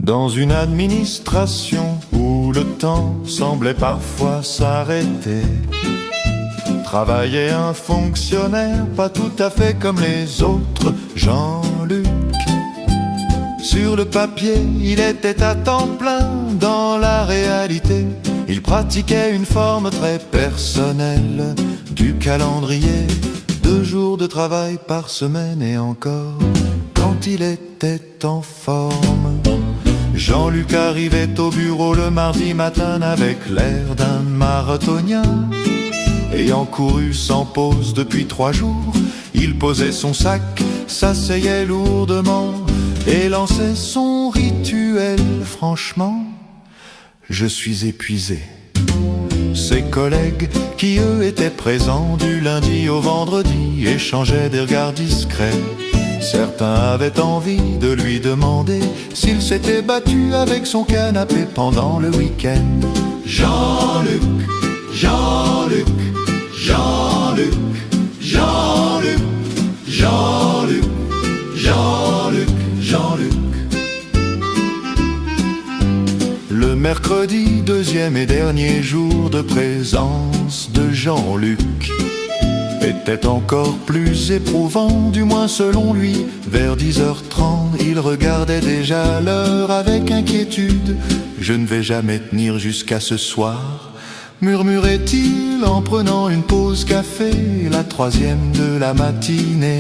Dans une administration où le temps semblait parfois s'arrêter, travaillait un fonctionnaire pas tout à fait comme les autres, Jean-Luc. Sur le papier, il était à temps plein. Dans la réalité, il pratiquait une forme très personnelle du calendrier. 2 jours de travail par semaine et encore quand il était en forme. Jean-Luc arrivait au bureau le mardi matin avec l'air d'un marathonien. Ayant couru sans pause depuis 3 jours, il posait son sac, s'asseyait lourdement et lançait son rituel. Franchement, je suis épuisé. Ses collègues, qui eux étaient présents du lundi au vendredi, échangeaient des regards discrets. Certains avaient envie de lui demander s'il s'était battu avec son canapé pendant le week-end. Jean-Luc, Jean-Luc, Jean-Luc, Jean-Luc, Jean-Luc, Jean-Luc, Jean-Luc. Le mercredi, 2e et dernier jour de présence de Jean-Luc, était encore plus éprouvant, du moins selon lui. Vers 10h30, il regardait déjà l'heure avec inquiétude. « Je ne vais jamais tenir jusqu'à ce soir », murmurait-il en prenant une pause café, la 3e de la matinée.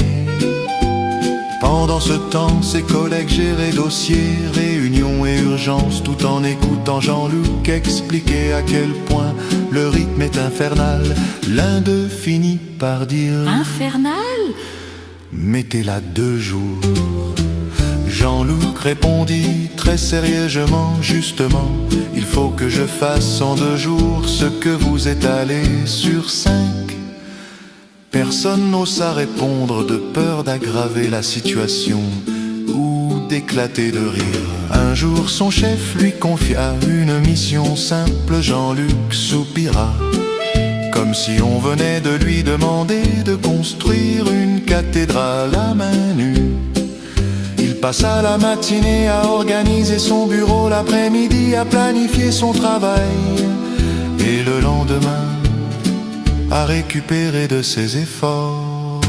Pendant ce temps, ses collègues géraient dossiers, réunions et urgences, tout en écoutant Jean-Luc expliquer à quel point le rythme est infernal. L'un d'eux finit par dire: infernal? Mettez-la 2 jours. Jean-Luc répondit très sérieusement: justement, il faut que je fasse en 2 jours ce que vous étalez sur 5. Personne n'osa répondre de peur d'aggraver la situation ou d'éclater de rire. Un jour, son chef lui confia une mission simple. Jean-Luc soupira, comme si on venait de lui demander de construire une cathédrale à main nue. Il passa la matinée à organiser son bureau, l'après-midi à planifier son travail, et le lendemain à récupérer de ses efforts.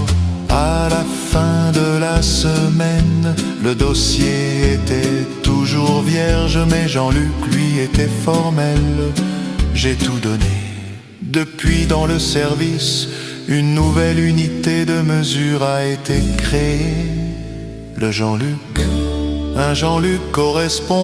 À la fin de la semaine, le dossier était toujours vierge, mais Jean-Luc, lui, était formel. J'ai tout donné. Depuis, dans le service, une nouvelle unité de mesure a été créée. Le Jean-Luc, un Jean-Luc correspond